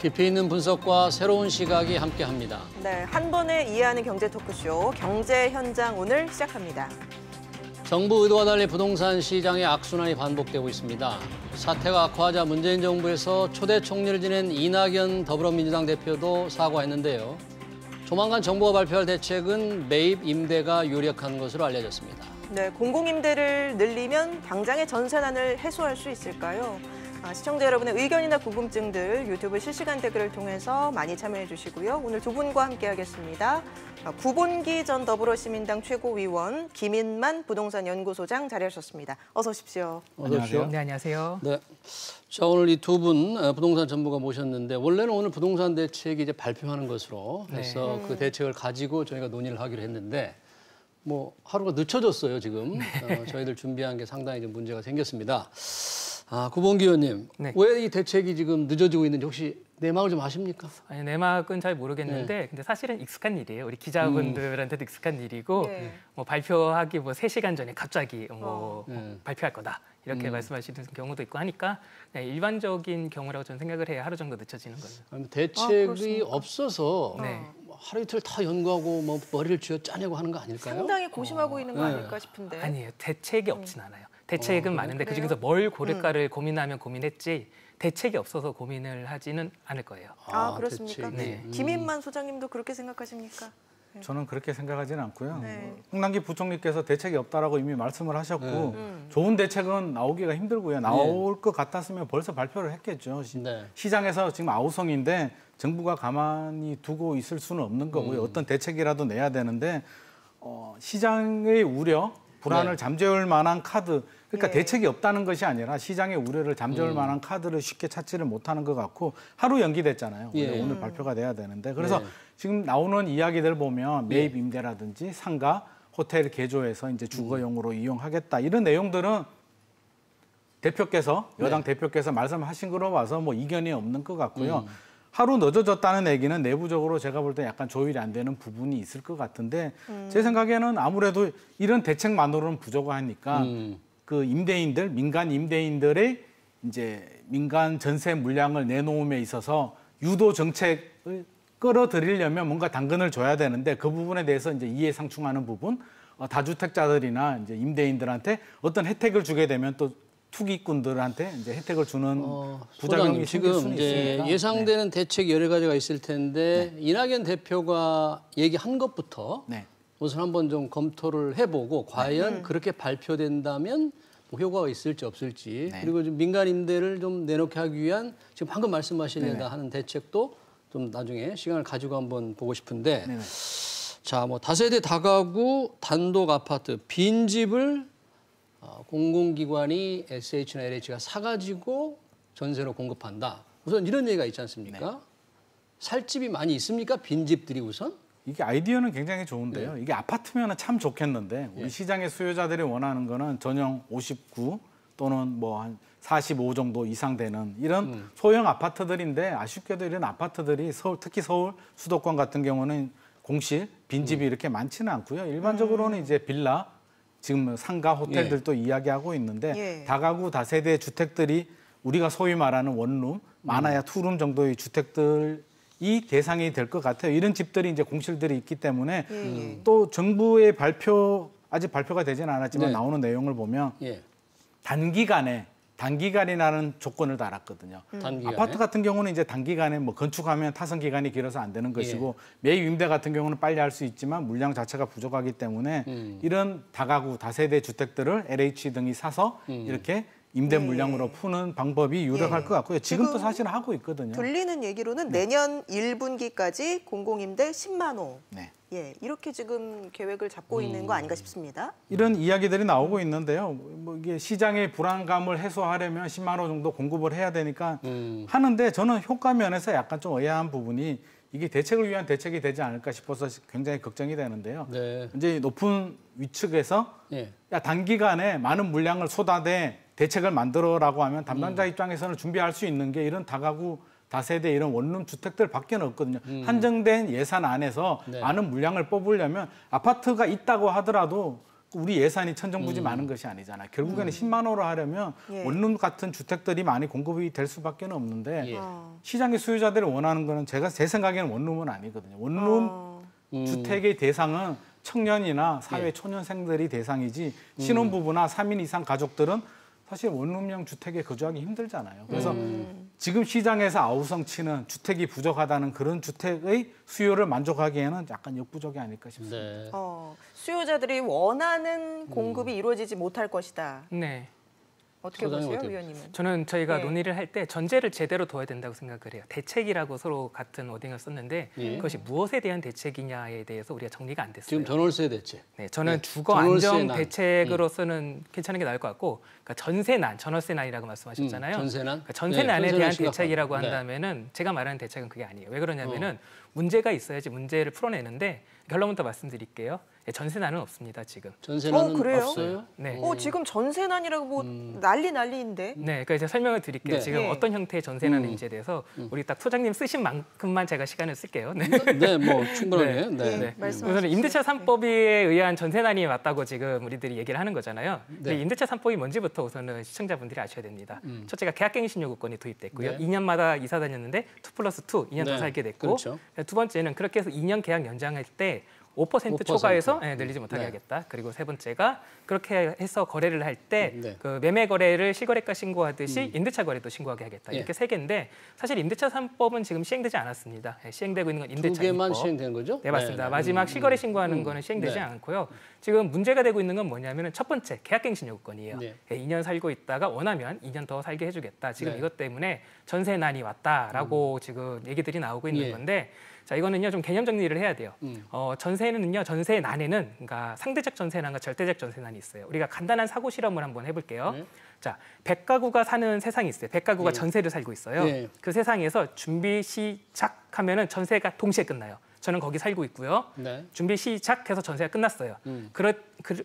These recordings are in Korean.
깊이 있는 분석과 새로운 시각이 함께합니다. 네, 한 번에 이해하는 경제 토크쇼 경제 현장 오늘 시작합니다. 정부 의도와 달리 부동산 시장의 악순환이 반복되고 있습니다. 사태가 악화하자 문재인 정부에서 초대 총리를 지낸 이낙연 더불어민주당 대표도 사과했는데요. 조만간 정부가 발표할 대책은 매입 임대가 유력한 것으로 알려졌습니다. 네, 공공임대를 늘리면 당장의 전세난을 해소할 수 있을까요? 시청자 여러분의 의견이나 궁금증들 유튜브 실시간 댓글을 통해서 많이 참여해 주시고요. 오늘 두 분과 함께하겠습니다. 구본기 전 더불어시민당 최고위원, 김인만 부동산 연구소장 자리하셨습니다. 어서 오십시오. 어서 오십시오. 네, 안녕하세요. 네. 자, 오늘 이 두 분 부동산 전문가 모셨는데 원래는 오늘 부동산 대책이 이제 발표하는 것으로 해서 그 대책을 가지고 저희가 논의를 하기로 했는데 뭐 하루가 늦춰졌어요, 지금. 저희들 준비한 게 상당히 좀 문제가 생겼습니다. 구본기 의원님, 네. 왜 이 대책이 지금 늦어지고 있는지 혹시 내막을 좀 아십니까? 아니, 내막은 잘 모르겠는데 네. 근데 사실은 익숙한 일이에요. 우리 기자분들한테도 익숙한 일이고 네. 뭐 발표하기 뭐 3시간 전에 갑자기 네. 발표할 거다. 이렇게 말씀하시는 경우도 있고 하니까 네, 일반적인 경우라고 저는 생각을 해야 하루 정도 늦춰지는 거죠. 대책이 그렇습니까? 없어서 네. 하루 이틀 다 연구하고 뭐 머리를 쥐어 짜내고 하는 거 아닐까요? 상당히 고심하고 있는 거 아닐까 싶은데. 아니에요. 대책이 없진 않아요. 대책은 많은데 그래요? 그중에서 뭘 고를까를 고민하면 고민했지 대책이 없어서 고민을 하지는 않을 거예요. 그렇습니까? 대책이. 네. 김인만 소장님도 그렇게 생각하십니까? 저는 그렇게 생각하지는 않고요. 네. 홍남기 부총리께서 대책이 없다라고 이미 말씀을 하셨고 좋은 대책은 나오기가 힘들고요. 나올 것 같았으면 벌써 발표를 했겠죠. 네. 시장에서 지금 아우성인데 정부가 가만히 두고 있을 수는 없는 거고요. 어떤 대책이라도 내야 되는데 시장의 우려, 불안을 네. 잠재울 만한 카드, 그러니까 예. 대책이 없다는 것이 아니라 시장의 우려를 잠재울 만한 카드를 쉽게 찾지를 못하는 것 같고 하루 연기됐잖아요. 예. 오늘 발표가 돼야 되는데 그래서 네. 지금 나오는 이야기들 보면 매입 임대라든지 상가, 호텔 개조해서 이제 주거용으로 이용하겠다 이런 내용들은 대표께서 여당 대표께서 말씀하신 거로 봐서 뭐 이견이 없는 것 같고요. 하루 늦어졌다는 얘기는 내부적으로 제가 볼 때 약간 조율이 안 되는 부분이 있을 것 같은데 제 생각에는 아무래도 이런 대책만으로는 부족하니까 그 임대인들, 민간 임대인들의 이제 민간 전세 물량을 내놓음에 있어서 유도 정책을 끌어들이려면 뭔가 당근을 줘야 되는데 그 부분에 대해서 이제 이해상충하는 부분, 다주택자들이나 이제 임대인들한테 어떤 혜택을 주게 되면 또 투기꾼들한테 이제 혜택을 주는 부작용이 생길 지금 수는 이제 있으니까. 예상되는 대책이 여러 가지가 있을 텐데 이낙연 대표가 얘기한 것부터 네. 우선 한번 좀 검토를 해보고 과연 그렇게 발표된다면 뭐 효과가 있을지 없을지 네. 그리고 좀 민간 임대를 좀 내놓게 하기 위한 지금 방금 말씀하시려다 하는 대책도 좀 나중에 시간을 가지고 한번 보고 싶은데 네네. 자, 뭐 다세대 다가구 단독 아파트 빈집을 공공기관이 SH나 LH가 사가지고 전세로 공급한다. 우선 이런 얘기가 있지 않습니까? 살 집이 많이 있습니까? 빈집들이 우선? 이게 아이디어는 굉장히 좋은데요. 이게 아파트면은 참 좋겠는데 우리 시장의 수요자들이 원하는 거는 전용 59 또는 뭐 한 45 정도 이상 되는 이런 소형 아파트들인데 아쉽게도 이런 아파트들이 서울, 특히 서울 수도권 같은 경우는 공실, 빈집이 이렇게 많지는 않고요. 일반적으로는 이제 빌라, 지금 상가, 호텔들도 이야기하고 있는데 다가구, 다세대 주택들이 우리가 소위 말하는 원룸, 많아야 투룸 정도의 주택들이 대상이 될 것 같아요. 이런 집들이 이제 공실들이 있기 때문에 또 정부의 아직 발표가 되지는 않았지만 나오는 내용을 보면 단기간이라는 조건을 달았거든요. 단기간에? 아파트 같은 경우는 이제 단기간에 뭐 건축하면 타선 기간이 길어서 안 되는 것이고 매입 임대 같은 경우는 빨리 할 수 있지만 물량 자체가 부족하기 때문에 이런 다가구 다세대 주택들을 LH 등이 사서 이렇게 임대 물량으로 푸는 방법이 유력할 것 같고요. 지금도 사실 하고 있거든요. 들리는 얘기로는 내년 1분기까지 공공임대 10만 호. 네. 이렇게 지금 계획을 잡고 있는 거 아닌가 싶습니다. 이런 이야기들이 나오고 있는데요. 뭐 이게 시장의 불안감을 해소하려면 10만 호 정도 공급을 해야 되니까 하는데 저는 효과 면에서 약간 좀 의아한 부분이 이게 대책을 위한 대책이 되지 않을까 싶어서 굉장히 걱정이 되는데요. 이제 높은 위측에서 야, 단기간에 많은 물량을 쏟아내 대책을 만들어라고 하면 담당자 입장에서는 준비할 수 있는 게 이런 다가구 다세대 이런 원룸 주택들밖에 없거든요. 한정된 예산 안에서 많은 물량을 뽑으려면 아파트가 있다고 하더라도 우리 예산이 천정부지 많은 것이 아니잖아요. 결국에는 10만 호로 하려면 예. 원룸 같은 주택들이 많이 공급이 될 수밖에 없는데 예. 시장의 수요자들이 원하는 거는 제 생각에는 원룸은 아니거든요. 원룸 주택의 대상은 청년이나 사회 초년생들이 대상이지 신혼부부나 3인 이상 가족들은 사실 원룸형 주택에 거주하기 힘들잖아요. 그래서 지금 시장에서 아우성 치는 주택이 부족하다는 그런 주택의 수요를 만족하기에는 약간 역부족이 아닐까 싶습니다. 네. 수요자들이 원하는 공급이 이루어지지 못할 것이다. 네. 어떻게 소장님 보세요, 어떻게 의원님은? 저는 저희가 네. 논의를 할 때 전제를 제대로 둬야 된다고 생각을 해요. 대책이라고 서로 같은 워딩을 썼는데 예. 그것이 무엇에 대한 대책이냐에 대해서 우리가 정리가 안 됐어요. 지금 전월세 대책. 네, 저는 네. 주거 전월세 안정 난. 대책으로서는 괜찮은 게 나을 것 같고, 그러니까 전세난, 전월세난이라고 말씀하셨잖아요. 전세난? 그러니까 전세난에 네, 대한 전세난 대책이라고 심각하다. 한다면은 제가 말하는 대책은 그게 아니에요. 왜 그러냐면은 문제가 있어야지 문제를 풀어내는데 결론부터 말씀드릴게요. 전세난은 없습니다 지금. 전세난은 그래요? 없어요? 네. 지금 전세난이라고 뭐 난리인데. 네, 그러니까 이제 설명을 드릴게요. 네. 지금 네. 어떤 형태의 전세난인지에 대해서 우리 딱 소장님 쓰신 만큼만 제가 시간을 쓸게요. 네. 네, 뭐 충분하게. 네. 네. 말씀하십시오. 우선 임대차 3법에 의한 전세난이 맞다고 지금 우리들이 얘기를 하는 거잖아요. 근데 네. 임대차 3법이 뭔지부터 우선은 시청자분들이 아셔야 됩니다. 첫째가 계약갱신 요구권이 도입됐고요. 네. 2년마다 이사 다녔는데 2+2, 2년 더 네. 살게 됐고, 그렇죠. 두 번째는 그렇게 해서 2년 계약 연장할 때 5% 5%. 초과해서 늘리지 못하게 네. 하겠다. 그리고 세 번째가 그렇게 해서 거래를 할 때 네. 그 매매 거래를 실거래가 신고하듯이 임대차 거래도 신고하게 하겠다. 예. 이렇게 세 개인데 사실 임대차 3법은 지금 시행되지 않았습니다. 시행되고 있는 건 두 임대차 개만 2법. 시행된 거죠? 네, 맞습니다. 마지막 실거래 신고하는 거는 시행되지 네. 않고요. 지금 문제가 되고 있는 건 뭐냐면은 첫 번째 계약갱신 요구권이에요. 네. 2년 살고 있다가 원하면 2년 더 살게 해주겠다. 지금 네. 이것 때문에 전세난이 왔다라고 지금 얘기들이 나오고 있는 예. 건데, 자 이거는요 좀 개념 정리를 해야 돼요. 전세는요 전세난에는 그러니까 상대적 전세난과 절대적 전세난이 있어요. 우리가 간단한 사고 실험을 한번 해볼게요. 네. 자 100가구가 사는 세상이 있어요. 100가구가 전세를 살고 있어요. 예. 그 세상에서 준비 시작하면은 전세가 동시에 끝나요. 저는 거기 살고 있고요. 네. 준비 시작해서 전세가 끝났어요.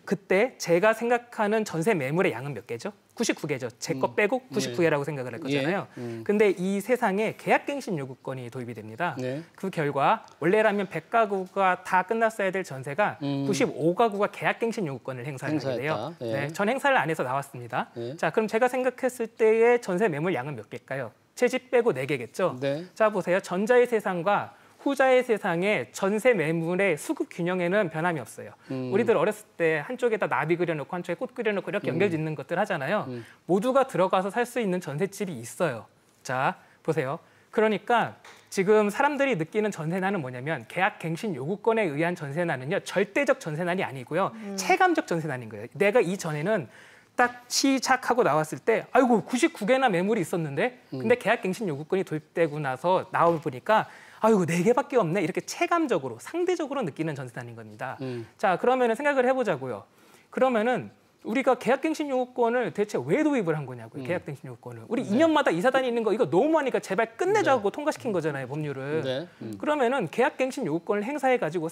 그때 제가 생각하는 전세 매물의 양은 몇 개죠? 99개죠. 제 거 빼고 99개라고 생각을 할 거잖아요. 근데 이 세상에 계약갱신 요구권이 도입이 됩니다. 네. 그 결과 원래라면 100가구가 다 끝났어야 될 전세가 95가구가 계약갱신 요구권을 행사하게 돼요. 행사했다. 예. 네, 전 행사를 안 해서 나왔습니다. 예. 자, 그럼 제가 생각했을 때의 전세 매물 양은 몇 개일까요? 제 집 빼고 4개겠죠? 네. 자, 보세요. 전자의 세상과 후자의 세상에 전세 매물의 수급 균형에는 변함이 없어요. 우리들 어렸을 때 한쪽에다 나비 그려놓고 한쪽에 꽃 그려놓고 이렇게 연결 짓는 것들 하잖아요. 모두가 들어가서 살 수 있는 전셋집이 있어요. 자, 보세요. 그러니까 지금 사람들이 느끼는 전세난은 뭐냐면 계약갱신 요구권에 의한 전세난은요. 절대적 전세난이 아니고요. 체감적 전세난인 거예요. 내가 이전에는 딱 시작하고 나왔을 때 아이고 99개나 매물이 있었는데 근데 계약갱신 요구권이 도입되고 나서 나와보니까 아이고 4개밖에 없네 이렇게 체감적으로 상대적으로 느끼는 전세난인 겁니다. 자 그러면은 생각을 해보자고요. 그러면은 우리가 계약갱신 요구권을 대체 왜 도입을 한 거냐고요. 계약갱신 요구권을. 우리 2년마다 이사 다니는 거 이거 너무하니까 제발 끝내자고 통과시킨 거잖아요. 법률을. 네. 그러면은 계약갱신 요구권을 행사해가지고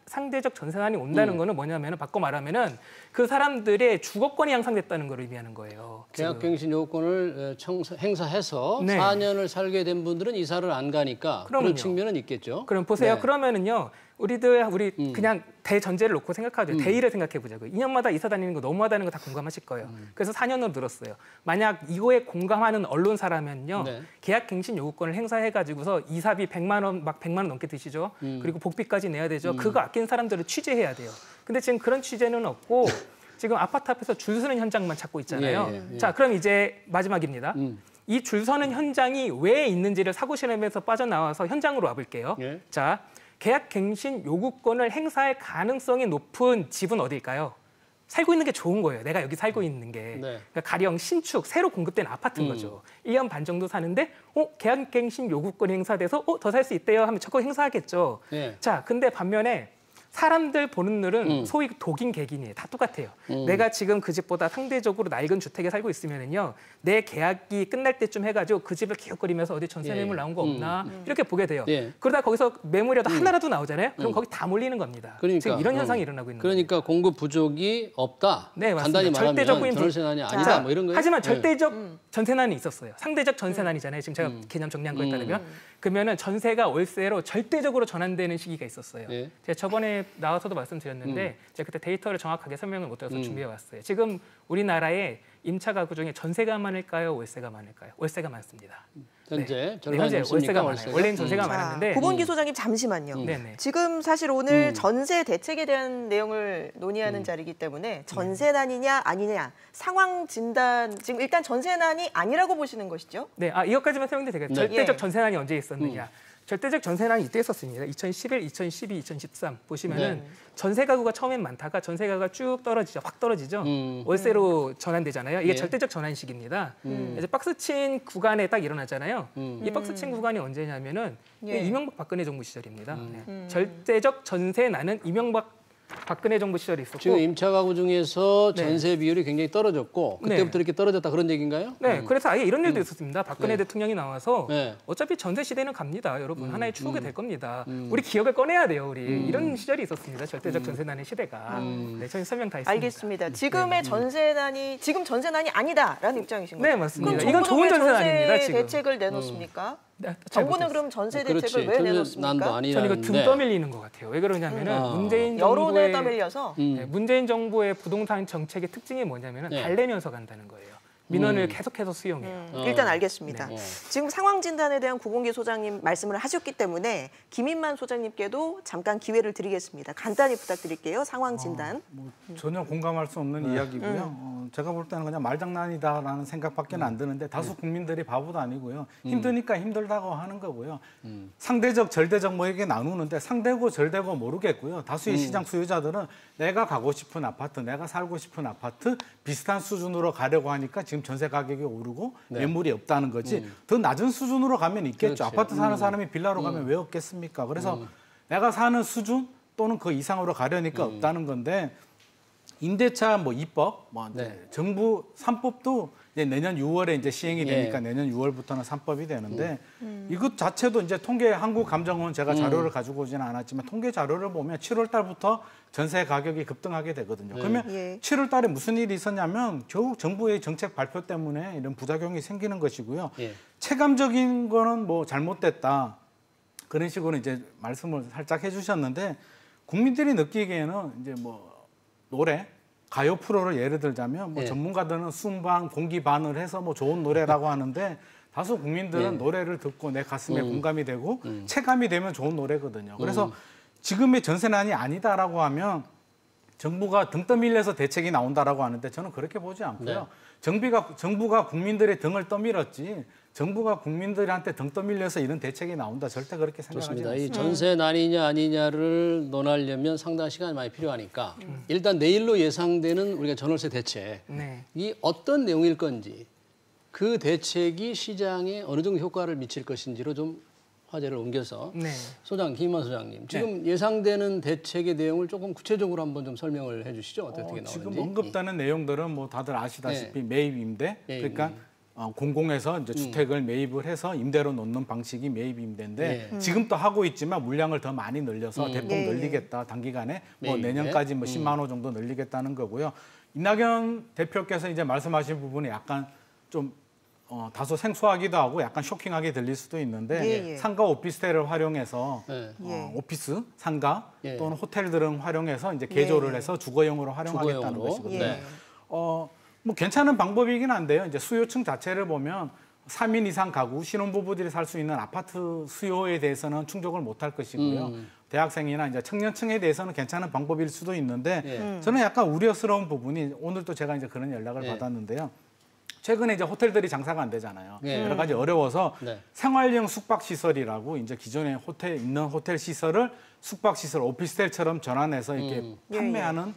상대적 전세난이 온다는 거는 뭐냐면은 바꿔 말하면은 그 사람들의 주거권이 향상됐다는 걸 의미하는 거예요. 지금. 계약갱신 요건을 행사해서 네. 4년을 살게 된 분들은 이사를 안 가니까 그럼요. 그런 측면은 있겠죠. 그럼 보세요. 네. 그러면은요. 우리 그냥 대전제를 놓고 생각하죠. 대의를 생각해 보자고요. 2년마다 이사 다니는 거 너무하다는 거 다 공감하실 거예요. 그래서 4년으로 늘었어요. 만약 이거에 공감하는 언론사라면요. 네. 계약갱신 요구권을 행사해 가지고서 이사비 100만 원 막 100만 원 넘게 드시죠. 그리고 복비까지 내야 되죠. 그거 아낀 사람들을 취재해야 돼요. 근데 지금 그런 취재는 없고 지금 아파트 앞에서 줄 서는 현장만 찾고 있잖아요. 예. 자, 그럼 이제 마지막입니다. 이 줄 서는 현장이 왜 있는지를 사고 실험에서 빠져나와서 현장으로 와볼게요. 예. 자, 계약갱신 요구권을 행사할 가능성이 높은 집은 어딜까요? 살고 있는 게 좋은 거예요. 내가 여기 살고 있는 게. 네. 그러니까 가령 신축, 새로 공급된 아파트인 거죠. 1년 반 정도 사는데 계약갱신 요구권이 행사돼서 더 살 수 있대요 하면 저거 행사하겠죠. 예. 자, 근데 반면에 사람들 보는 눈은 소위 독인 객인이에요. 다 똑같아요. 내가 지금 그 집보다 상대적으로 낡은 주택에 살고 있으면은요, 내 계약이 끝날 때쯤 해가지고 그 집을 기웃거리면서 어디 전세 매물 나온 거 없나 이렇게 보게 돼요. 예. 그러다 거기서 매물이라도 하나라도 나오잖아요. 그럼 거기 다 몰리는 겁니다. 그러니까 지금 이런 현상이 일어나고 있는 거예요. 그러니까 공급 부족이 없다. 네, 맞습니다. 간단히 말하면 절대적인 전월세난이 아니다. 자, 뭐 이런 거예요. 하지만 네. 절대적 전세난이 있었어요. 상대적 전세난이잖아요. 지금 제가 개념 정리한 거에 따르면 그러면은 전세가 월세로 절대적으로 전환되는 시기가 있었어요. 예. 제가 저번에 나와서도 말씀드렸는데 제가 그때 데이터를 정확하게 설명을 못 드려서 준비해 왔어요. 지금 우리나라에 임차 가구 중에 전세가 많을까요, 월세가 많을까요? 월세가 많습니다. 현재 네, 현재 월세가 많아요. 원래는 전세가 많았는데 고본기 소장님 잠시만요. 네네. 지금 사실 오늘 전세 대책에 대한 내용을 논의하는 자리이기 때문에 전세난이냐 아니냐 상황 진단 지금 일단 전세난이 아니라고 보시는 것이죠? 네, 이것까지만 설명드려도 되겠죠. 네. 절대적 예. 전세난이 언제 있었느냐? 절대적 전세난이 이때 있었습니다. 2011, 2012, 2013 보시면은 전세 가구가 처음엔 많다가 전세 가구가 쭉 떨어지죠. 확 떨어지죠. 월세로 전환되잖아요. 이게 예. 절대적 전환 시기입니다. 이제 박스친 구간에 딱 일어나잖아요. 이 박스친 구간이 언제냐면은 예. 이명박 박근혜 정부 시절입니다. 네. 절대적 전세난은 이명박 박근혜 정부 시절에 있었고 지금 임차 가구 중에서 전세 비율이 굉장히 떨어졌고 그때부터 네. 이렇게 떨어졌다 그런 얘기인가요? 네, 그래서 아예 이런 일도 있었습니다. 박근혜 네. 대통령이 나와서 네. 어차피 전세 시대는 갑니다, 여러분. 하나의 추억이 될 겁니다. 우리 기억을 꺼내야 돼요, 우리. 이런 시절이 있었습니다. 절대적 전세난의 시대가. 네, 저희 설명 다 했습니다. 알겠습니다. 지금의 전세난이 지금 전세난이 아니다라는 입장이신 거죠? 네, 맞습니다. 그럼 이건 정부는 좋은 왜 전세난입니다, 전세 지금. 대책을 내놓습니까? 네, 잘 정부는 못했어요. 그럼 전세 그렇지. 대책을 왜 난도 내놓습니까? 아니라는데. 전 이거 등 떠밀리는 것 같아요. 왜 그러냐면은 문재인 여론에 정부의 떠밀려서 네, 문재인 정부의 부동산 정책의 특징이 뭐냐면은 네. 달래면서 간다는 거예요. 민원을 계속해서 수용해요. 일단 알겠습니다. 네. 지금 상황 진단에 대한 구본기 소장님 말씀을 하셨기 때문에 김인만 소장님께도 잠깐 기회를 드리겠습니다. 간단히 부탁드릴게요. 상황 진단. 뭐 전혀 공감할 수 없는 이야기고요. 제가 볼 때는 그냥 말장난이다라는 생각밖에 안 드는데 다수 국민들이 바보도 아니고요. 힘드니까 힘들다고 하는 거고요. 상대적, 절대적 뭐 이게 나누는데 상대고 절대고 모르겠고요. 다수의 시장 수요자들은 내가 가고 싶은 아파트, 내가 살고 싶은 아파트 비슷한 수준으로 가려고 하니까 지금 전세 가격이 오르고 매물이 없다는 거지. 더 낮은 수준으로 가면 있겠죠. 그렇지. 아파트 사는 사람이 빌라로 가면 왜 없겠습니까? 그래서 내가 사는 수준 또는 그 이상으로 가려니까 없다는 건데 임대차 뭐 2법, 뭐 이제 네. 정부 3법도 이제 내년 6월에 이제 시행이 예. 되니까 내년 6월부터는 3법이 되는데 이것 자체도 이제 통계 한국감정원 제가 자료를 가지고 오지는 않았지만 통계 자료를 보면 7월 달부터 전세 가격이 급등하게 되거든요. 그러면 예. 7월 달에 무슨 일이 있었냐면 결국 정부의 정책 발표 때문에 이런 부작용이 생기는 것이고요. 예. 체감적인 거는 뭐 잘못됐다. 그런 식으로 이제 말씀을 살짝 해주셨는데 국민들이 느끼기에는 이제 뭐 노래, 가요 프로를 예를 들자면 뭐 예. 전문가들은 순반, 공기반을 해서 뭐 좋은 노래라고 하는데 다수 국민들은 예. 노래를 듣고 내 가슴에 공감이 되고 체감이 되면 좋은 노래거든요. 그래서 지금의 전세난이 아니다라고 하면 정부가 등 떠밀려서 대책이 나온다라고 하는데 저는 그렇게 보지 않고요. 정부가 국민들의 등을 떠밀었지 정부가 국민들한테 등 떠밀려서 이런 대책이 나온다 절대 그렇게 생각하지 좋습니다. 않습니다. 이 전세난이냐 아니냐를 논하려면 상당한 시간이 많이 필요하니까 일단 내일로 예상되는 우리가 전월세 대책 네. 이 어떤 내용일 건지 그 대책이 시장에 어느 정도 효과를 미칠 것인지로 좀 화제를 옮겨서 네. 김인만 소장님 지금 예상되는 대책의 내용을 조금 구체적으로 한번 좀 설명을 해주시죠. 어떻게 나오는지. 지금 언급되는 내용들은 뭐 다들 아시다시피 매입 임대 그러니까 공공에서 이제 주택을 매입을 해서 임대로 놓는 방식이 매입 임대인데 지금 또 하고 있지만 물량을 더 많이 늘려서 대폭 예, 예. 늘리겠다 단기간에 뭐 매입 내년까지 뭐 10만 호 정도 늘리겠다는 거고요. 이낙연 대표께서 이제 말씀하신 부분이 약간 좀 다소 생소하기도 하고 약간 쇼킹하게 들릴 수도 있는데 예, 예. 상가 오피스텔을 활용해서 네. 예. 오피스, 상가 예. 또는 호텔들을 활용해서 이제 개조를 예. 해서 주거용으로 활용하겠다는 주거용으로. 것이거든요. 네. 뭐 괜찮은 방법이긴 한데요. 이제 수요층 자체를 보면 3인 이상 가구, 신혼부부들이 살 수 있는 아파트 수요에 대해서는 충족을 못할 것이고요. 대학생이나 이제 청년층에 대해서는 괜찮은 방법일 수도 있는데 저는 약간 우려스러운 부분이 오늘도 제가 이제 그런 연락을 예. 받았는데요. 최근에 이제 호텔들이 장사가 안 되잖아요. 네. 여러 가지 어려워서 네. 생활형 숙박시설이라고 이제 기존에 있는 호텔 시설을 숙박시설, 오피스텔처럼 전환해서 이렇게 예, 판매하는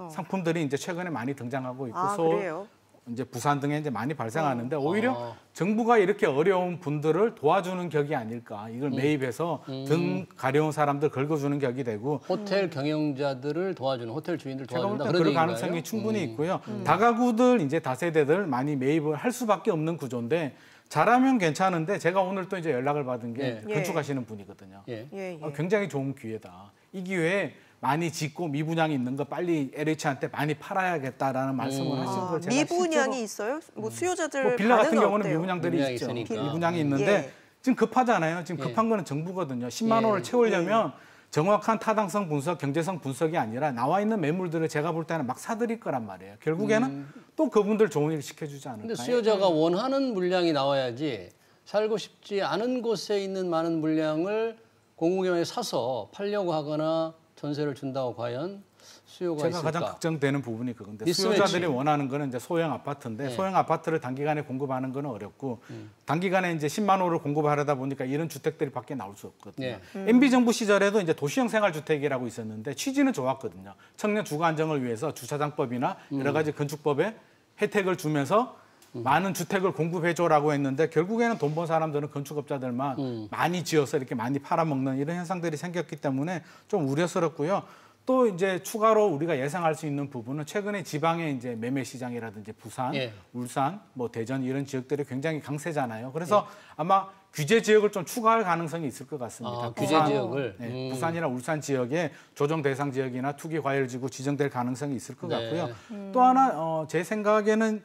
상품들이 이제 최근에 많이 등장하고 있고 그래요? 이제 부산 등에 이제 많이 발생하는데 오히려 정부가 이렇게 어려운 분들을 도와주는 격이 아닐까. 이걸 매입해서 등 가려운 사람들 긁어주는 격이 되고 호텔 경영자들을 도와주는 호텔 주인들 제가 볼 도와준다 때 그런 그럴 얘기인가요? 가능성이 충분히 있고요. 다가구들 이제 다세대들 많이 매입을 할 수밖에 없는 구조인데 잘하면 괜찮은데 제가 오늘 또 이제 연락을 받은 게 예. 건축하시는 분이거든요. 예. 예, 예. 굉장히 좋은 기회다. 이 기회에 많이 짓고 미분양이 있는 거 빨리 LH한테 많이 팔아야겠다라는 말씀을 하신 걸 제가 미분양이 실제로 있어요? 뭐 수요자들 뭐 빌라 같은 반응은 경우는 어때요? 미분양들이 미분양이 있죠. 있으니까. 미분양이 있는데 지금 급하잖아요. 지금 급한 거는 정부거든요. 10만 원을 채우려면 정확한 타당성 분석, 경제성 분석이 아니라 나와 있는 매물들을 제가 볼 때는 막 사들일 거란 말이에요. 결국에는 또 그분들 좋은 일 시켜주지 않을까요? 근데 수요자가 원하는 물량이 나와야지 살고 싶지 않은 곳에 있는 많은 물량을 공공기관에 사서 팔려고 하거나 전세를 준다고 과연 수요가 제가 있을까? 가장 걱정되는 부분이 그건데 미스매치. 수요자들이 원하는 거는 이제 소형 아파트인데 소형 아파트를 단기간에 공급하는 거는 어렵고 단기간에 이제 10만 호를 공급하려다 보니까 이런 주택들이 밖에 나올 수 없거든요. MB 정부 시절에도 이제 도시형 생활주택이라고 있었는데 취지는 좋았거든요. 청년 주거 안정을 위해서 주차장법이나 여러 가지 건축법에 혜택을 주면서 많은 주택을 공급해줘라고 했는데 결국에는 돈 번 사람들은 건축업자들만 많이 지어서 이렇게 많이 팔아먹는 이런 현상들이 생겼기 때문에 좀 우려스럽고요. 또 이제 추가로 우리가 예상할 수 있는 부분은 최근에 지방의 이제 매매 시장이라든지 부산, 울산, 뭐 대전 이런 지역들이 굉장히 강세잖아요. 그래서 아마 규제 지역을 좀 추가할 가능성이 있을 것 같습니다. 아, 규제 지역을 부산이나 울산 지역에 조정 대상 지역이나 투기 과열지구 지정될 가능성이 있을 것 같고요. 또 하나 제 생각에는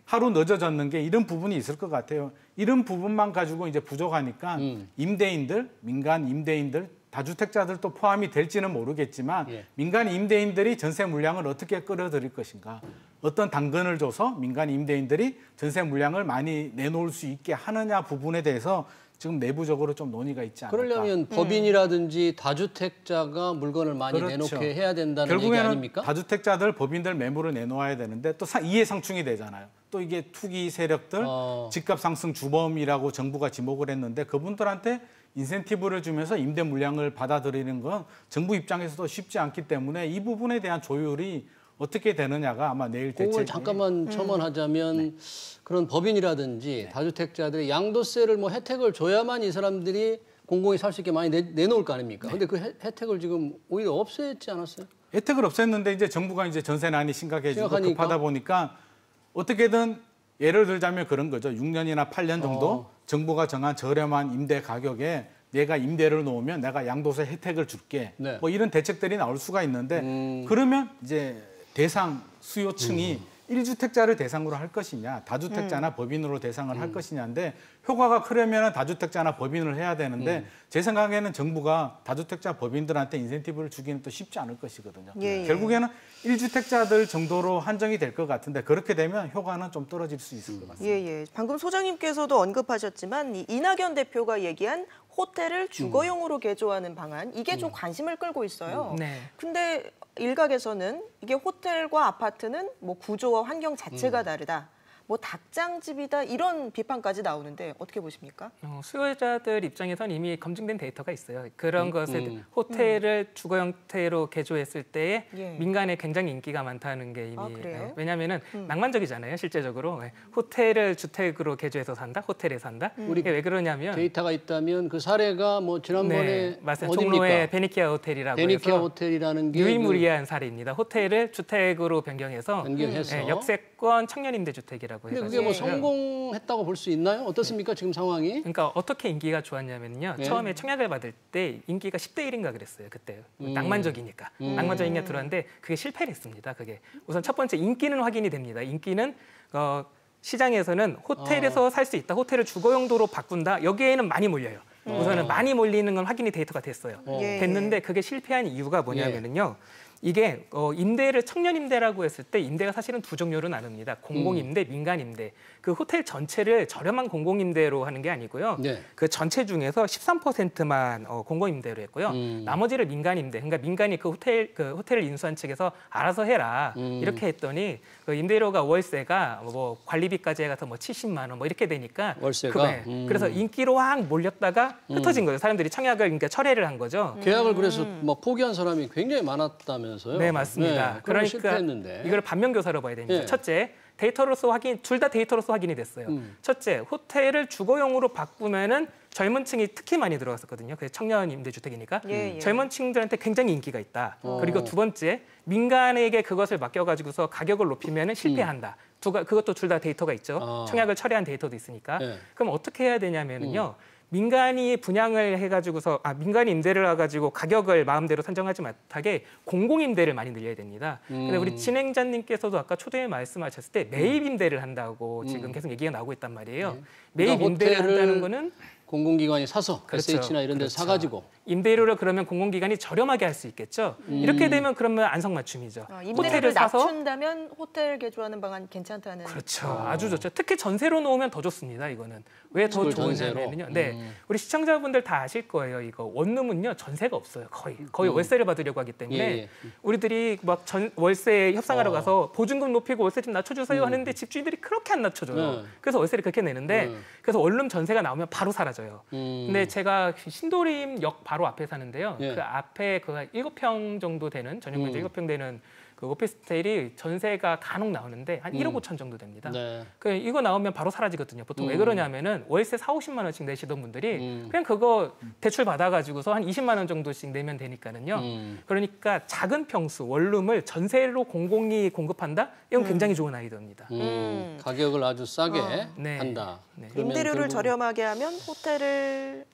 하루 늦어졌는 게 이런 부분이 있을 것 같아요. 이런 부분만 가지고 이제 부족하니까 임대인들, 민간 임대인들 다주택자들도 포함이 될지는 모르겠지만 민간 임대인들이 전세 물량을 어떻게 끌어들일 것인가. 어떤 당근을 줘서 민간 임대인들이 전세 물량을 많이 내놓을 수 있게 하느냐 부분에 대해서 지금 내부적으로 좀 논의가 있지 않을까. 그러려면 법인이라든지 다주택자가 물건을 많이 내놓게 해야 된다는 결국에는 얘기 아닙니까? 다주택자들, 법인들 매물을 내놓아야 되는데 또 이해상충이 되잖아요. 또 이게 투기 세력들, 집값 상승 주범이라고 정부가 지목을 했는데 그분들한테 인센티브를 주면서 임대 물량을 받아들이는 건 정부 입장에서도 쉽지 않기 때문에 이 부분에 대한 조율이 어떻게 되느냐가 아마 내일 그걸 대책이 잠깐만 첨언하자면 그런 법인이라든지 다주택자들이 양도세를 뭐 혜택을 줘야만 이 사람들이 공공이 살 수 있게 많이 내놓을 거 아닙니까? 근데 그 혜택을 지금 오히려 없앴지 않았어요? 혜택을 없앴는데 이제 정부가 이제 전세난이 심각해지고 심각하니까. 급하다 보니까 어떻게든 예를 들자면 그런 거죠. 6년이나 8년 정도 정부가 정한 저렴한 임대 가격에 내가 임대를 놓으면 내가 양도세 혜택을 줄게. 뭐 이런 대책들이 나올 수가 있는데 그러면 이제 대상 수요층이 1주택자를 대상으로 할 것이냐, 다주택자나 법인으로 대상을 할 것이냐인데 효과가 크려면 다주택자나 법인을 해야 되는데 제 생각에는 정부가 다주택자 법인들한테 인센티브를 주기는 또 쉽지 않을 것이거든요. 결국에는 1주택자들 정도로 한정이 될 것 같은데 그렇게 되면 효과는 좀 떨어질 수 있을 것 같습니다. 방금 소장님께서도 언급하셨지만 이낙연 대표가 얘기한 호텔을 주거용으로 개조하는 방안, 이게 좀 관심을 끌고 있어요. 근데 일각에서는 이게 호텔과 아파트는 뭐 구조와 환경 자체가 다르다. 뭐 닭장집이다 이런 비판까지 나오는데 어떻게 보십니까? 수요자들 입장에서는 이미 검증된 데이터가 있어요. 그런 것을 호텔을 주거 형태로 개조했을 때에 민간에 굉장히 인기가 많다는 게 이미 왜냐하면은 낭만적이잖아요. 실제적으로 호텔을 주택으로 개조해서 산다, 호텔에 산다. 이게 왜 그러냐면 데이터가 있다면 그 사례가 뭐 지난번에 맞습니다. 어디입니까? 종로의 베니키아 호텔이라고 베니키아 해서 호텔이라는 게 유일무이한 사례입니다. 호텔을 주택으로 변경해서 역세권 청년임대주택이라고. 근데 그게 뭐 성공했다고 볼 수 있나요? 어떻습니까? 지금 상황이? 그러니까 어떻게 인기가 좋았냐면요. 처음에 청약을 받을 때 인기가 10대 1인가 그랬어요. 그때. 낭만적이니까. 낭만적이니까 들어왔는데 그게 실패를 했습니다. 그게. 우선 첫 번째 인기는 확인이 됩니다. 인기는 시장에서는 호텔에서 살 수 있다. 호텔을 주거용도로 바꾼다. 여기에는 많이 몰려요. 우선은 많이 몰리는 건 확인이 데이터가 됐어요. 됐는데 그게 실패한 이유가 뭐냐면은요. 이게 임대를 청년 임대라고 했을 때 임대가 사실은 두 종류로 나눕니다. 공공 임대, 민간 임대. 그 호텔 전체를 저렴한 공공 임대로 하는 게 아니고요. 그 전체 중에서 13%만 공공 임대로 했고요. 나머지를 민간 임대. 그러니까 민간이 그 호텔을 인수한 측에서 알아서 해라. 이렇게 했더니 그 임대료가 월세가 뭐 관리비까지 해서 뭐 70만 원 뭐 이렇게 되니까 월세가 그래서 인기로 확 몰렸다가 흩어진 거예요. 사람들이 청약을 그러니까 철회를 한 거죠. 계약을 그래서 막 포기한 사람이 굉장히 많았다면서요. 네, 맞습니다. 그러니까 실패했는데. 이걸 반면교사로 봐야 됩니다. 첫째, 데이터로서 둘 다 데이터로서 확인이 됐어요. 첫째, 호텔을 주거용으로 바꾸면은 젊은 층이 특히 많이 들어갔었거든요. 그게 청년 임대주택이니까 젊은 층들한테 굉장히 인기가 있다. 그리고 두 번째, 민간에게 그것을 맡겨가지고서 가격을 높이면은 실패한다. 그것도 둘 다 데이터가 있죠. 청약을 철회한 데이터도 있으니까. 그럼 어떻게 해야 되냐면은요. 민간이 분양을 해가지고서 민간이 임대를 해가지고 가격을 마음대로 산정하지 못하게 공공임대를 많이 늘려야 됩니다. 근데 우리 진행자님께서도 아까 초대에 말씀하셨을 때 매입 임대를 한다고 지금 계속 얘기가 나오고 있단 말이에요. 매입 그러니까 임대를 한다는 거는 공공기관이 사서 그렇죠. SH나 이런 데서 그렇죠. 사가지고 임대료를 그러면 공공기관이 저렴하게 할 수 있겠죠. 이렇게 되면 그러면 안성맞춤이죠. 임대료를 낮춘다면 호텔 개조하는 방안 괜찮다는. 그렇죠. 아주 좋죠. 특히 전세로 놓으면 더 좋습니다. 이거는 왜 더 좋으냐면요. 네, 우리 시청자분들 다 아실 거예요. 이거 원룸은요 전세가 없어요. 거의 월세를 받으려고 하기 때문에 예. 우리들이 막 월세 협상하러 가서 보증금 높이고 월세 좀 낮춰주세요 하는데 집주인들이 그렇게 안 낮춰줘요. 그래서 월세를 그렇게 내는데 그래서 원룸 전세가 나오면 바로 사라져요. 근데 제가 신도림역 바로 앞에 사는데요. 예. 그 앞에 그 7평 정도 되는 전용 면적 7평 되는 그 오피스텔이 전세가 간혹 나오는데 한 1억 5천 정도 됩니다. 네. 그 이거 나오면 바로 사라지거든요. 보통 왜 그러냐면은 월세 40~50만 원씩 내시던 분들이 그냥 그거 대출 받아가지고서 한 20만 원 정도씩 내면 되니까는요. 그러니까 작은 평수 원룸을 전세로 공공이 공급한다? 이건 굉장히 좋은 아이디어입니다. 가격을 아주 싸게 네. 한다. 네. 그러면 임대료를 결국- 저렴하게 하면 호텔을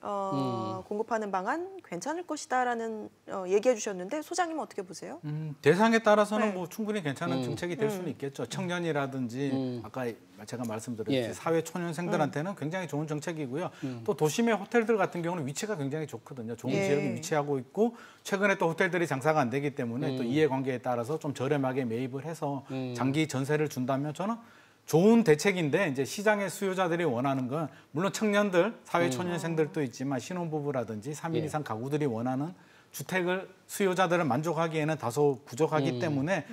공급하는 방안 괜찮을 것이다라는 얘기해 주셨는데 소장님은 어떻게 보세요? 대상에 따라서는 네. 뭐 충분히 괜찮은 정책이 될 수는 있겠죠. 청년이라든지 아까 제가 말씀드렸듯이 예. 사회 초년생들한테는 굉장히 좋은 정책이고요. 또 도심의 호텔들 같은 경우는 위치가 굉장히 좋거든요. 좋은 예. 지역에 위치하고 있고 최근에 또 호텔들이 장사가 안 되기 때문에 또 이해관계에 따라서 좀 저렴하게 매입을 해서 장기 전세를 준다면 저는 좋은 대책인데 이제 시장의 수요자들이 원하는 건 물론 청년들, 사회 초년생들도 있지만 신혼부부라든지 3인 예. 이상 가구들이 원하는 주택을 수요자들을 만족하기에는 다소 부족하기 때문에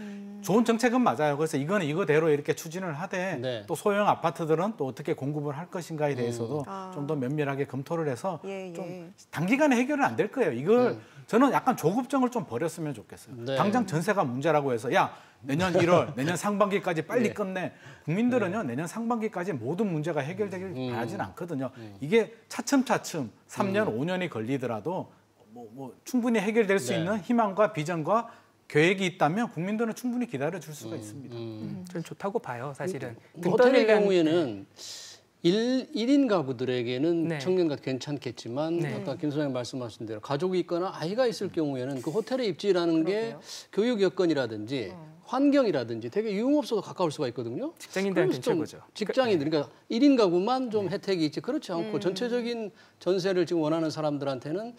좋은 정책은 맞아요. 그래서 이거는 이거대로 이렇게 추진을 하되 네. 또 소형 아파트들은 또 어떻게 공급을 할 것인가에 대해서도 아. 좀 더 면밀하게 검토를 해서 예, 예. 좀 단기간에 해결은 안 될 거예요. 이걸 저는 약간 조급증을 좀 버렸으면 좋겠어요. 네. 당장 전세가 문제라고 해서 야 내년 1월, 내년 상반기까지 빨리 끝내. 국민들은요 내년 상반기까지 모든 문제가 해결되길 바라진 않거든요. 이게 차츰차츰 3년, 5년이 걸리더라도 뭐 충분히 해결될 수 네. 있는 희망과 비전과 계획이 있다면 국민들은 충분히 기다려 줄 수가 있습니다. 저는 좋다고 봐요, 사실은. 등 호텔의 떠밀간- 경우에는 1인 가구들에게는 네. 청년과 괜찮겠지만 네. 아까 김 소장님 말씀하신 대로 가족이 있거나 아이가 있을 경우에는 그 호텔에 입지라는 게 교육 여건이라든지 환경이라든지 되게 유흥업소도 가까울 수가 있거든요. 직장인들한테는 그래서 좀 최고죠. 직장인들, 그러니까 1인 가구만 좀 혜택이 있지 그렇지 않고 전체적인 전세를 지금 원하는 사람들한테는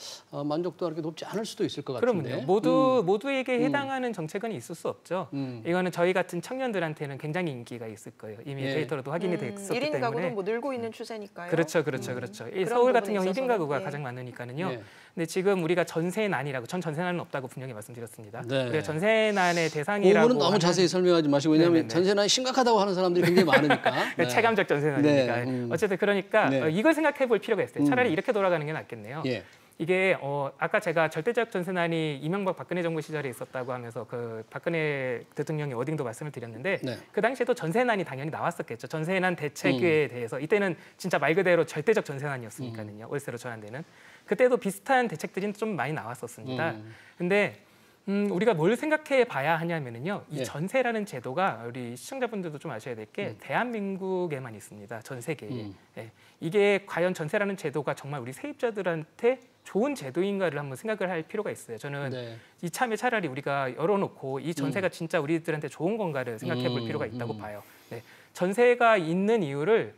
만족도가 그렇게 높지 않을 수도 있을 것 같은데. 그럼요. 모두에게 해당하는 정책은 있을 수 없죠. 이거는 저희 같은 청년들한테는 굉장히 인기가 있을 거예요. 이미 예. 데이터로도 확인이 됐었기 1인 때문에. 가구도 뭐 늘고 있는 추세니까요. 그렇죠. 이 그런 서울 같은 부분에 경우 1인 있어서는, 가구가 예. 가장 많으니까는요. 예. 근데 지금 우리가 전세난이라고 전 전세난은 없다고 분명히 말씀드렸습니다. 네. 우리가 전세난의 그 대상이라고 부분은 너무 하는 자세히 설명하지 마시고 왜냐하면 네네네. 전세난이 심각하다고 하는 사람들이 굉장히 많으니까. 네. 체감적 전세난이니까. 네, 어쨌든 그러니까 네. 이걸 생각해 볼 필요가 있어요. 차라리 이렇게 돌아가는 게 낫겠네요. 예. 이게 아까 제가 절대적 전세난이 이명박 박근혜 정부 시절에 있었다고 하면서 그 박근혜 대통령이 워딩도 말씀을 드렸는데 네. 그 당시에도 전세난이 당연히 나왔었겠죠. 전세난 대책에 대해서 이때는 진짜 말 그대로 절대적 전세난이었으니까요. 월세로 전환되는 그때도 비슷한 대책들이 좀 많이 나왔었습니다. 근데 우리가 뭘 생각해 봐야 하냐면은요. 이 예. 전세라는 제도가 우리 시청자분들도 좀 아셔야 될 게 대한민국에만 있습니다. 전 세계에. 예. 이게 과연 전세라는 제도가 정말 우리 세입자들한테 좋은 제도인가를 한번 생각을 할 필요가 있어요. 저는 네. 이참에 차라리 우리가 열어놓고 이 전세가 진짜 우리들한테 좋은 건가를 생각해 볼 필요가 있다고 봐요. 네. 전세가 있는 이유를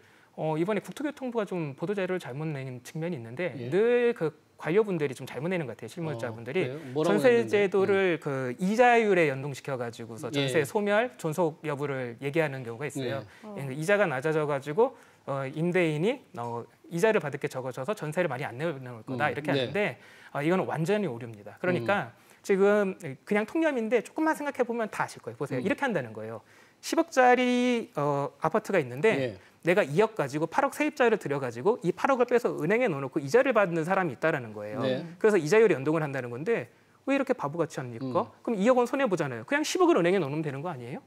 이번에 국토교통부가 좀 보도자료를 잘못 낸 측면이 있는데 예. 늘 그 관료분들이 좀 잘못 내는 것 같아요. 실무자분들이 그래요? 뭐라고 전세 했는데? 제도를 그 이자율에 연동시켜 가지고서 전세 예. 소멸, 존속 여부를 얘기하는 경우가 있어요. 이자가 낮아져 가지고 임대인이 이자를 받을 게 적어져서 전세를 많이 안 내놓을 거다 이렇게 네. 하는데 이거는 완전히 오류입니다. 그러니까 지금 그냥 통념인데 조금만 생각해 보면 다 아실 거예요. 보세요. 이렇게 한다는 거예요. 10억짜리 아파트가 있는데 예. 내가 2억 가지고 8억 세입자를 들여가지고 이 8억을 빼서 은행에 넣어놓고 이자를 받는 사람이 있다라는 거예요. 네. 그래서 이자율에 연동을 한다는 건데 왜 이렇게 바보같이 합니까? 그럼 2억 원 손해 보잖아요. 그냥 10억을 은행에 넣으면 되는 거 아니에요?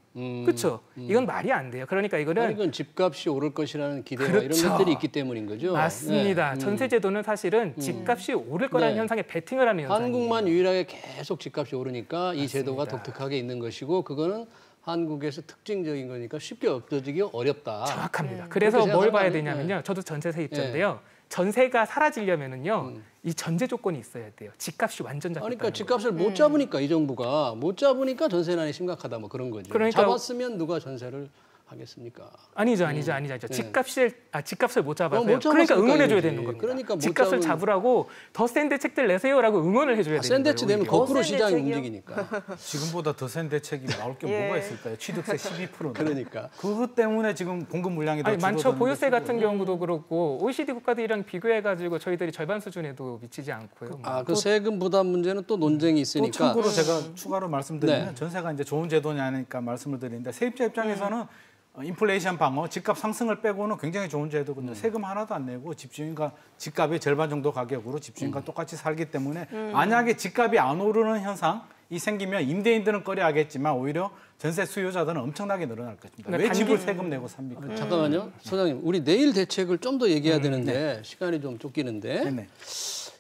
그렇죠? 이건 말이 안 돼요. 그러니까 이거는 이건 집값이 오를 것이라는 기대와 그렇죠. 이런 것들이 있기 때문인 거죠. 맞습니다. 네. 전세제도는 사실은 집값이 오를 거라는 네. 현상에 베팅을 하는 현상이에요. 한국만 유일하게 계속 집값이 오르니까 이 제도가 맞습니다. 독특하게 있는 것이고 그거는 한국에서 특징적인 거니까 쉽게 없어지기 어렵다. 정확합니다. 그래서 그렇게 뭘 봐야 생각하면, 되냐면요. 저도 전세 세입자인데요. 전세가 사라지려면은요. 이 전제 조건이 있어야 돼요. 집값이 완전 잡혔다는 그러니까 집값을 못 잡으니까 이 정부가 못 잡으니까 전세난이 심각하다 뭐 그런 거죠. 그러니까 잡았으면 누가 전세를 하겠습니까? 아니죠. 집값을 못 잡아서요. 못 잡았으니까 그러니까 응원해줘야 이거지. 되는 겁니다. 그러니까 못 집값을 잡으라고 더 센 대책들 내세요라고 응원을 해줘야 되는 거예요. 센 대책 내면 거꾸로 센 시장이 대책이요? 움직이니까. 지금보다 더 센 대책이 나올 게 예. 뭐가 있을까요? 취득세 12%. 그러니까. 그것 때문에 지금 공급 물량이 더 아니, 많죠. 줄어드는 보유세 것이고. 같은 경우도 그렇고 OECD 국가들이랑 비교해가지고 저희들이 절반 수준에도 미치지 않고요. 그 세금 부담 문제는 또 논쟁이 또 있으니까. 참고로 제가 추가로 말씀드리면 네. 전세가 이제 좋은 제도냐니까 말씀을 드리는데 세입자 입장에서는 인플레이션 방어, 집값 상승을 빼고는 굉장히 좋은 제도거든요. 세금 하나도 안 내고 집주인과 집값의 절반 정도 가격으로 집주인과 똑같이 살기 때문에 만약에 집값이 안 오르는 현상이 생기면 임대인들은 꺼려하겠지만 오히려 전세 수요자들은 엄청나게 늘어날 것입니다. 왜 그러니까 집을 세금 내고 삽니까? 잠깐만요. 소장님, 우리 내일 대책을 좀 더 얘기해야 되는데 시간이 좀 쫓기는데 네네.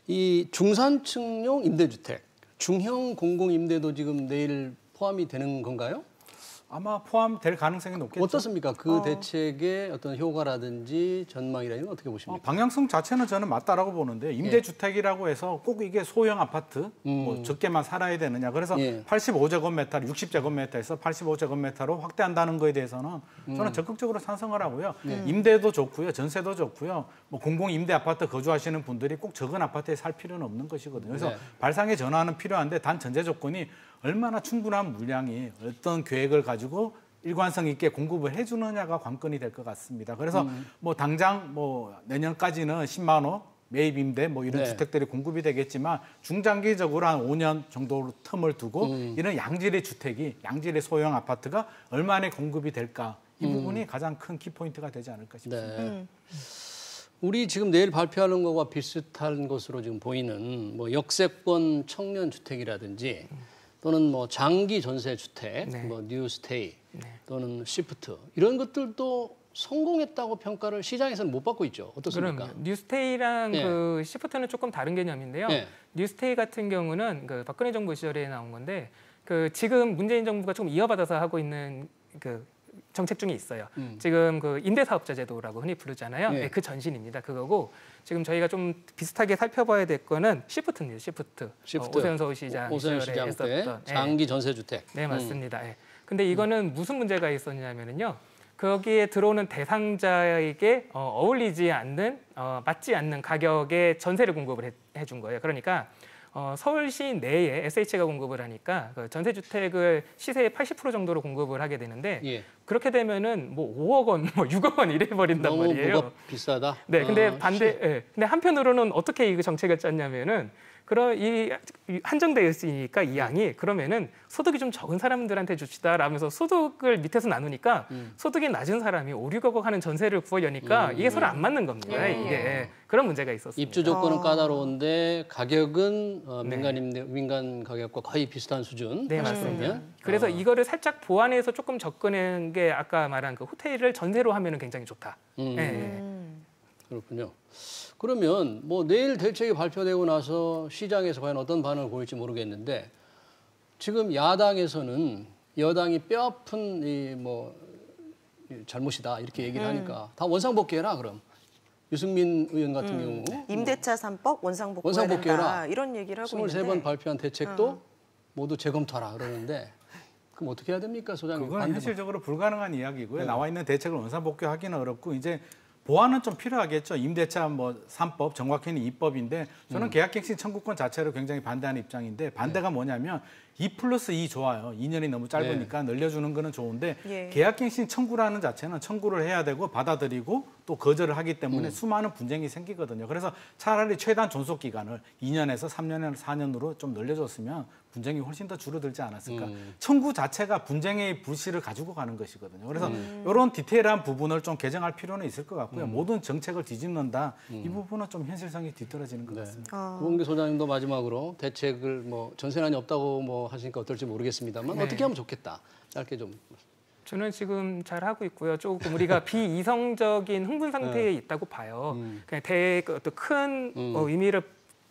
이 중산층용 임대주택, 중형 공공임대도 지금 내일 포함이 되는 건가요? 아마 포함될 가능성이 높겠죠. 어떻습니까? 그 대책의 어떤 효과라든지 전망이라는 건 어떻게 보십니까? 방향성 자체는 저는 맞다라고 보는데 임대주택이라고 해서 꼭 이게 소형 아파트 뭐 적게만 살아야 되느냐. 그래서 예. 85제곱미터, 60제곱미터에서 85제곱미터로 확대한다는 거에 대해서는 저는 적극적으로 찬성을 하고요. 임대도 좋고요. 전세도 좋고요. 뭐 공공임대 아파트 거주하시는 분들이 꼭 적은 아파트에 살 필요는 없는 것이거든요. 그래서 네. 발상의 전환은 필요한데 단 전제 조건이 얼마나 충분한 물량이 어떤 계획을 가지고 일관성 있게 공급을 해주느냐가 관건이 될 것 같습니다. 그래서 뭐 당장 뭐 내년까지는 10만 호 매입 임대 뭐 이런 네. 주택들이 공급이 되겠지만 중장기적으로 한 5년 정도 틈을 두고 이런 양질의 주택이 양질의 소형 아파트가 얼마나 공급이 될까 이 부분이 가장 큰 키포인트가 되지 않을까 싶습니다. 네. 우리 지금 내일 발표하는 것과 비슷한 것으로 지금 보이는 뭐 역세권 청년 주택이라든지 또는 뭐 장기 전세 주택, 네. 뭐 뉴스테이 또는 시프트 이런 것들도 성공했다고 평가를 시장에서는 못 받고 있죠. 어떻습니까? 그럼 뉴스테이랑 예. 그 시프트는 조금 다른 개념인데요. 예. 뉴스테이 같은 경우는 그 박근혜 정부 시절에 나온 건데 그 지금 문재인 정부가 좀 이어받아서 하고 있는 그 정책 중에 있어요. 지금 그 임대사업자 제도라고 흔히 부르잖아요. 예. 네, 그 전신입니다. 그거고 지금 저희가 좀 비슷하게 살펴봐야 될 거는 시프트입니다. 시프트. 오세훈 서울시장 오세훈 시절에 시장 때 했었던. 예. 장기 전세 주택. 네, 맞습니다. 예. 근데 이거는 무슨 문제가 있었냐면요. 거기에 들어오는 대상자에게 어울리지 않는, 맞지 않는 가격에 전세를 공급을 해준 거예요. 그러니까 서울시 내에 SH가 공급을 하니까 그 전세주택을 시세의 80% 정도로 공급을 하게 되는데 예. 그렇게 되면은 뭐 5억 원, 뭐 6억 원 이래 버린단 너무 말이에요. 뭐가 비싸다. 네, 근데 근데 한편으로는 어떻게 이 정책을 짰냐면은 그런 이 한정되어 있으니까 이 양이 그러면은 소득이 좀 적은 사람들한테 줍시다라면서 소득을 밑에서 나누니까 소득이 낮은 사람이 5, 6억 하는 전세를 구하려니까 이게 서로 안 맞는 겁니다. 이게 그런 문제가 있었습니다. 입주 조건은 까다로운데 가격은 네. 민간 가격과 거의 비슷한 수준. 네, 80%면. 맞습니다. 그래서 이거를 살짝 보완해서 조금 접근한 게 아까 말한 그 호텔을 전세로 하면은 굉장히 좋다. 예. 그렇군요. 그러면 뭐 내일 대책이 발표되고 나서 시장에서 과연 어떤 반응을 보일지 모르겠는데 지금 야당에서는 여당이 뼈아픈 이 잘못이다 이렇게 얘기를 하니까 다 원상복귀해라 그럼 유승민 의원 같은 경우 임대차 3법 원상복구해라 원상복귀해라. 이런 얘기를 하고 23번 있는데 발표한 대책도 모두 재검토하라 그러는데 그럼 어떻게 해야 됩니까 소장님? 그건 반대로. 현실적으로 불가능한 이야기고요. 네. 나와 있는 대책을 원상복귀하기는 어렵고 이제 보완은 좀 필요하겠죠. 임대차 뭐 3법, 정확히는 2법인데 저는 계약갱신 청구권 자체를 굉장히 반대하는 입장인데 반대가 뭐냐면 2+2 좋아요. 2년이 너무 짧으니까 늘려주는 거는 좋은데 예. 계약갱신 청구라는 자체는 청구를 해야 되고 받아들이고 또 거절을 하기 때문에 수많은 분쟁이 생기거든요. 그래서 차라리 최단 존속 기간을 2년에서 3년에서 4년으로 좀 늘려줬으면 분쟁이 훨씬 더 줄어들지 않았을까. 청구 자체가 분쟁의 불씨를 가지고 가는 것이거든요. 그래서 이런 디테일한 부분을 좀 개정할 필요는 있을 것 같고요. 모든 정책을 뒤집는다. 이 부분은 좀 현실성이 뒤떨어지는 것 같습니다. 구봉기 소장님도 마지막으로 대책을 뭐 전세난이 없다고 뭐 하시니까 어떨지 모르겠습니다만 네. 어떻게 하면 좋겠다. 짧게 좀. 저는 지금 잘 하고 있고요. 조금 우리가 비이성적인 흥분 상태에 있다고 봐요. 그냥 어떤 큰 의미를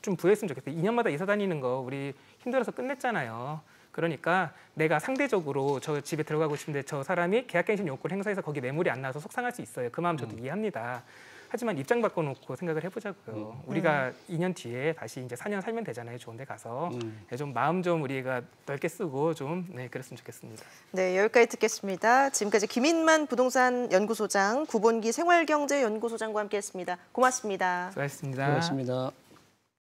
좀 부여했으면 좋겠어요. 2년마다 이사 다니는 거 우리 힘들어서 끝냈잖아요. 그러니까 내가 상대적으로 저 집에 들어가고 싶은데 저 사람이 계약갱신 요건을 행사해서 거기 매물이 안 나와서 속상할 수 있어요. 그 마음 저도 이해합니다. 하지만 입장 바꿔놓고 생각을 해보자고요. 우리가 2년 뒤에 다시 이제 4년 살면 되잖아요. 좋은데 가서 좀 마음 좀 우리가 넓게 쓰고 좀 그랬으면 좋겠습니다. 네, 여기까지 듣겠습니다. 지금까지 김인만 부동산 연구소장, 구본기 생활경제연구소장과 함께했습니다. 고맙습니다. 수고하셨습니다. 고맙습니다.